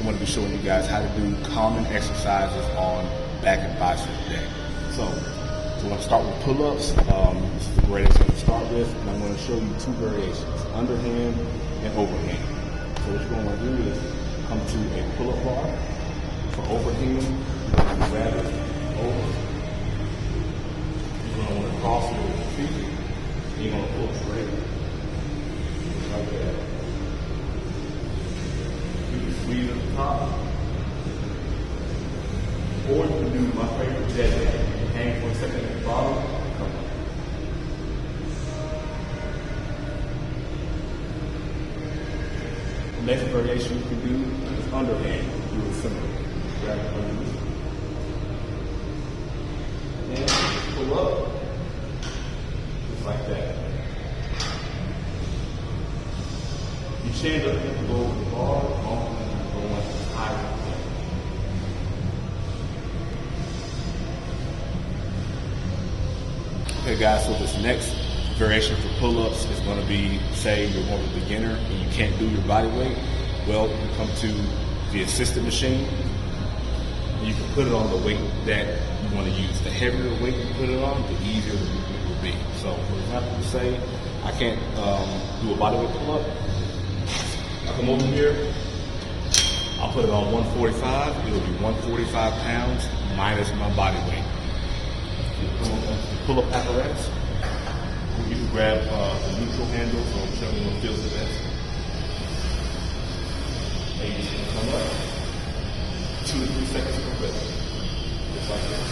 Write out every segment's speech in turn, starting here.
going to be showing you guys how to do common exercises on back and bicep day. So we're going to start with pull-ups. This is a great exercise to start with, and I'm going to show you two variations, underhand and overhand. So what you're going to want to do is come to a pull-up bar. For overhand, you're going to grab it over. You're going to want to cross it with your feet, and you're going to pull straight. Like that. You can squeeze at the top. Or you can do my favorite dead hand. Hang for a second at the bottom. Come on. The next variation you can do is underhand. Do it similar. Grab it underneath. And pull up. Just like that. You change up to go over the bar, go much higher. Okay guys, so this next variation for pull-ups is going to be, say you're more of a beginner and you can't do your body weight. Well, you can come to the assisted machine and you can put it on the weight that you want to use. The heavier the weight you put it on, the easier the movement will be. So for example, say I can't do a bodyweight pull-up. I come over here, I'll put it on 145. It'll be 145 pounds minus my body weight. Pull-up apparatus. You can grab the neutral handle, so whichever one feels the best. And you're just going to come up 2 to 3 seconds per rep. Just like that.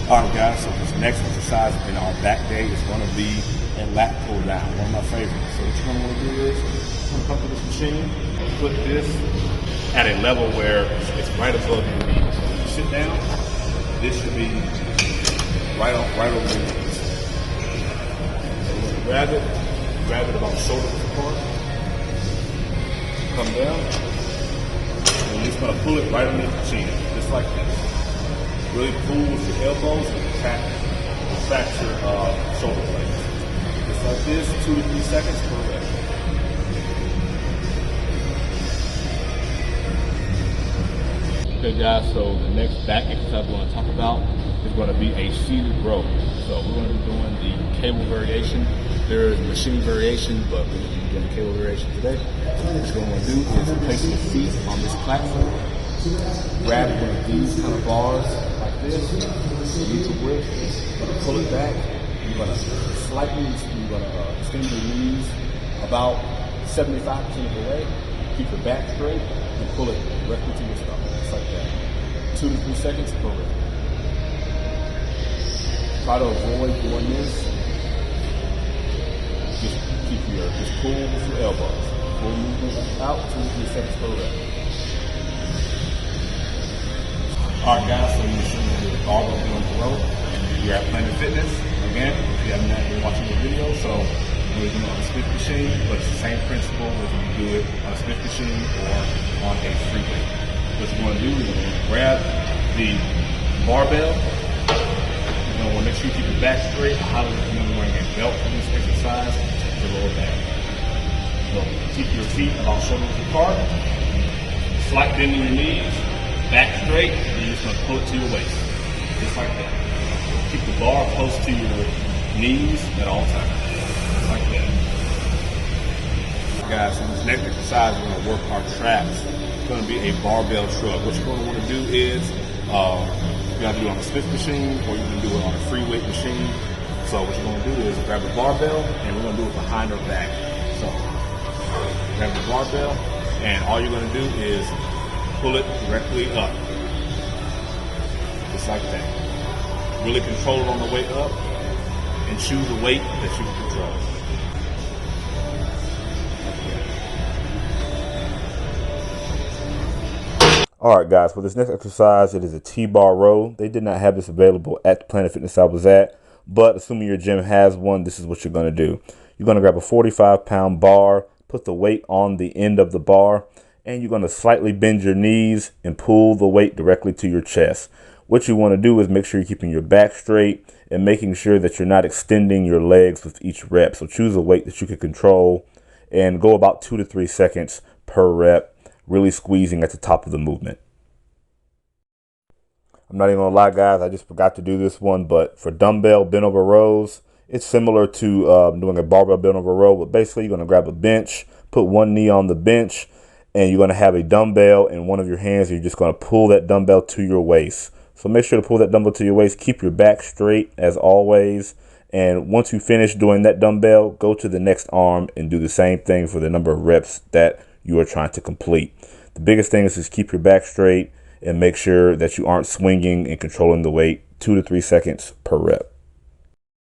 Alright guys, so this next exercise in our back day is going to be a lat pull down, one of my favorites. So what you're going to want to do is you're going to come to this machine and put this at a level where it's right above your knees. So when you sit down, this should be right over your knees. So when you grab it about shoulder apart, come down, and you're just going to pull it right underneath the chin, just like this. Really pull with your elbows and retract your shoulder blades. Just like this, 2 to 3 seconds per rep. Okay guys, so the next back exercise we're going to talk about is going to be a seated row. So we're going to be doing the cable variation. There is a machine variation, but we're going to be doing the cable variation today. What you're going to want to do is place your feet on this platform, grab one of these kind of bars like this, neutral grip, pull it back. You're going to extend your knees about 75% of the way. Keep your back straight and pull it directly to your stomach, just like that. 2 to 3 seconds per rep. Try to avoid doing this. Just pull with your elbows. Full movement out, 2 to 3 seconds per rep. Alright guys, so you're seeing the barbell down below. You're at Planet Fitness. Again, if you haven't been watching the video, so we're doing it on a Smith machine, but it's the same principle whether you do it on a Smith machine or on a free weight. What you're going to do is you're going to grab the barbell. You're going to want to make sure you keep your back straight. I highly recommend wearing a belt for this exercise to lower back. So keep your feet about shoulder width apart. Slight bend in your knees. Back straight. And you're just going to pull it to your waist. Just like that. Keep the bar close to your knees at all times. Like that. Guys, in this next exercise, we're going to work our traps. It's going to be a barbell shrug. What you're going to want to do is, you got to do it on a Smith machine, or you can do it on a free weight machine. So what you're going to do is grab a barbell, and we're going to do it behind our back. So grab the barbell, and all you're going to do is pull it directly up, just like that. Really control it on the way up, and choose a weight that you can control. Alright guys, for this next exercise, it is a T-bar row. They did not have this available at the Planet Fitness I was at, but assuming your gym has one, this is what you're going to do. You're going to grab a 45-pound bar, put the weight on the end of the bar, and you're going to slightly bend your knees and pull the weight directly to your chest. What you want to do is make sure you're keeping your back straight and making sure that you're not extending your legs with each rep. So choose a weight that you can control and go about 2 to 3 seconds per rep, really squeezing at the top of the movement. I'm not even gonna lie, guys, I just forgot to do this one, but for dumbbell bent over rows, it's similar to doing a barbell bent over row, but basically you're gonna grab a bench, put one knee on the bench, and you're gonna have a dumbbell in one of your hands, and you're just gonna pull that dumbbell to your waist. So make sure to pull that dumbbell to your waist, keep your back straight as always, and once you finish doing that dumbbell, go to the next arm and do the same thing for the number of reps that you are trying to complete. The biggest thing is just keep your back straight and make sure that you aren't swinging and controlling the weight. 2 to 3 seconds per rep.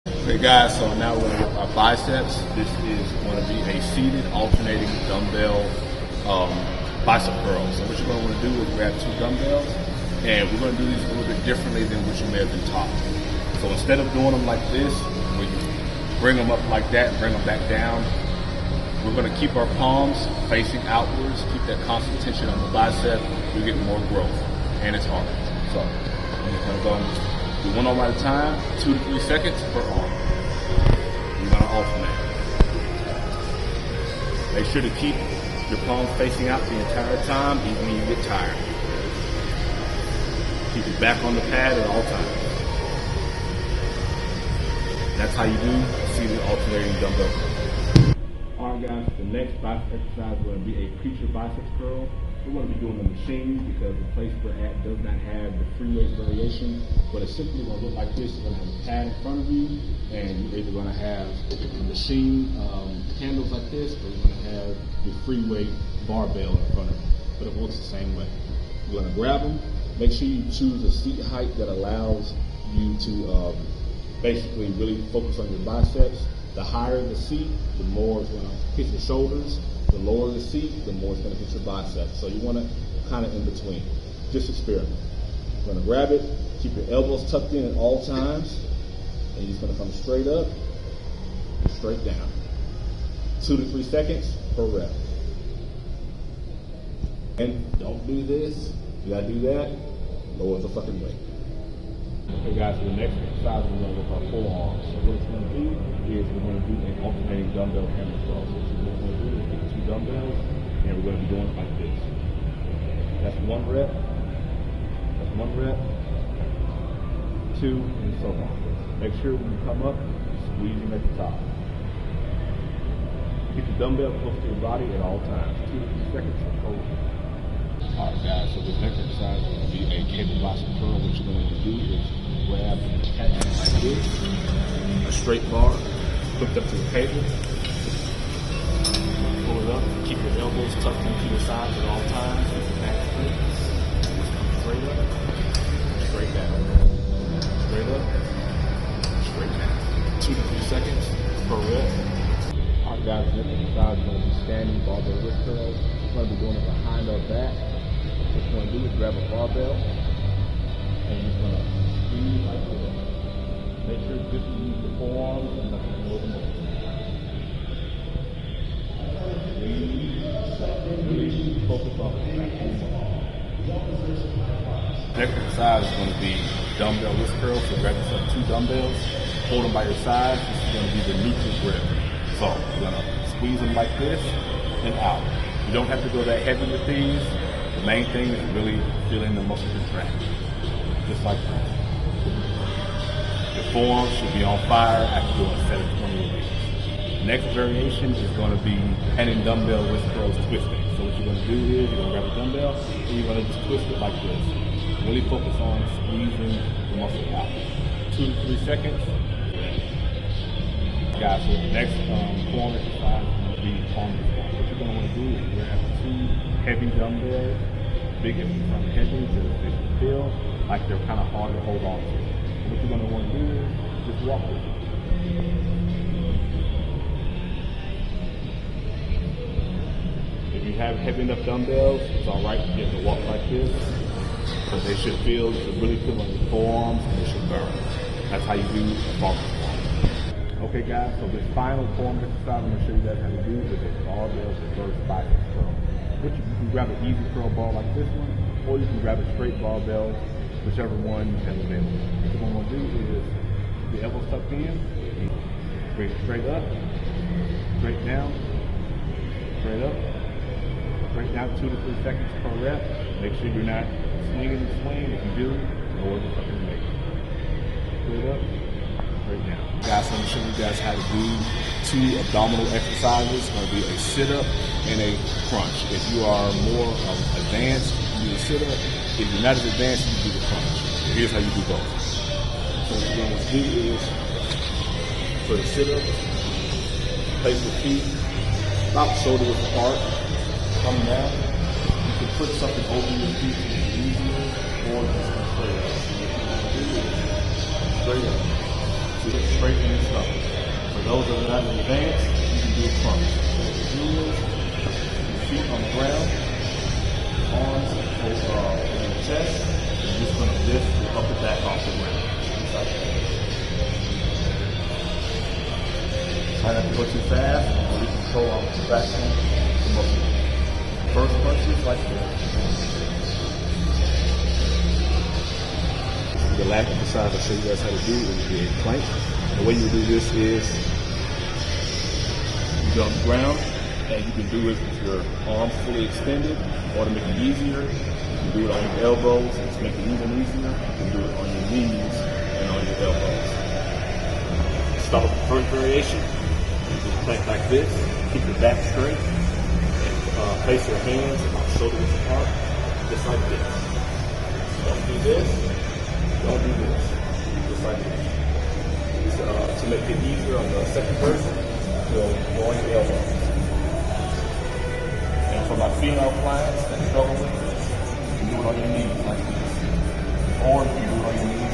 Okay guys, so now we're going to work our biceps. This is going to be a seated alternating dumbbell bicep curl. So what you're going to want to do is grab 2 dumbbells, and we're going to do these a little bit differently than what you may have been taught. So instead of doing them like this, where you bring them up like that and bring them back down, we're going to keep our palms facing outwards, keep that constant tension on the bicep. You're getting more growth, and it's harder. So I'm just going to go do one arm at a time, 2 to 3 seconds per arm. We're going to alternate. Make sure to keep your palms facing out the entire time, even when you get tired. Keep your back on the pad at all times. That's how you do seated alternating dumbbell curl. Alright guys, the next bicep exercise is going to be a preacher biceps curl. We're going to be doing the machine because the place we're at does not have the free weight variation, but it's simply going to look like this. You're going to have a pad in front of you, and you're either going to have a machine handles like this, or you're going to have your free weight barbell in front of you, but it works the same way. You're going to grab them. Make sure you choose a seat height that allows you to basically really focus on your biceps. The higher the seat, the more it's going to hit your shoulders. The lower the seat, the more it's going to hit your biceps. So you want to kind of in between. Just experiment. You're going to grab it, keep your elbows tucked in at all times, and you're just going to come straight up and straight down. 2 to 3 seconds per rep. And don't do this. You got to do that. Lower the fucking weight. Okay guys, so the next exercise we're going to work our forearms. So what it's going to do is we're going to do an alternating dumbbell hammer curl. So what we're going to do is get 2 dumbbells, and we're going to be doing it like this. That's 1 rep. That's 1 rep. 2, and so on. Make sure when you come up, you're squeezing at the top. Keep the dumbbell close to your body at all times. 2 to 3 seconds of hold. Alright guys, so this next exercise is going to be a cable bicep curl. What you're going to do is grab and attach it like this, a straight bar, hooked up to the cable. Pull it up, keep your elbows tucked into your sides at all times, keep your back straight. Straight up, straight down. Straight up, straight down. 2 to 3 seconds per rep. Alright guys, this exercise is going to be standing barbell wrist curls. We're going to be doing it behind our back. What you're going to do is grab a barbell, and you're going to squeeze like this. Make sure just to use the forearms and nothing more than that. Really focus on the back. Next exercise is going to be dumbbell wrist curls. So grab yourself 2 dumbbells, hold them by your sides. This is going to be the neutral grip. So you're going to squeeze them like this and out. You don't have to go that heavy with these. The main thing is really feeling the muscle contract. Just like that. Your forearms should be on fire after doing a set of 20 of these. Next variation is going to be handing dumbbell wrist curls twisting. So what you're going to do is you're going to grab a dumbbell and you're going to just twist it like this. Really focus on squeezing the muscle out. 2 to 3 seconds. Guys, so the next forearm exercise is going to be arm squat. What you're going to want to do is grab 2 heavy dumbbells, big if you front heavy, because they feel like they're kind of hard to hold on to. What you're going to want to do is just walk with it. If you have heavy enough dumbbells, it's alright to get to walk like this, but they should really feel on your forearms, and they should burn. That's how you do a forearm squat. Okay guys, so this final forearm exercise I'm going to show you guys how to do is a barbell reverse bicep curl. You can grab an easy curl bar like this one, or you can grab a straight barbell, whichever one you have available. What you're going to do is keep the elbows tucked in, bring it straight up, straight down, Straight up. Right now, 2 to 3 seconds per rep. Make sure you're not swinging and swing. If you do, lower the fucking weight. Straight up. Right now. Guys, I'm going to show you guys how to do 2 abdominal exercises. It's going to be a sit-up and a crunch. If you are more advanced, you do the sit-up. If you're not as advanced, you do the crunch. Here's how you do both. So what you're going to do is, for the sit-up, place your feet about shoulder width apart. Come down. You can put something over your feet to make it easier, or just straight up. Straight up. So you straight in and stuff. For those that are not in advance, you can do a crunch. Your feet on the ground, arms over the chest. You're just going to lift your upper back off the ground. Try not to go too fast, or you can control on the back end. First punches like this. The lat exercise I'll show you guys how to do is the plank. The way you do this is you go on the ground, and you can do it with your arms fully extended, or to make it easier, you can do it on your elbows, to make it even easier, you can do it on your knees and on your elbows. Start with the first variation. You just plank like this, keep your back straight, and place your hands about shoulder width apart, just like this. Don't do this, don't do this, just like this. To make it easier on the second person, go on your elbows. And for my female clients that struggle with this, you can do it on your knees like this. Or you can do it on your knees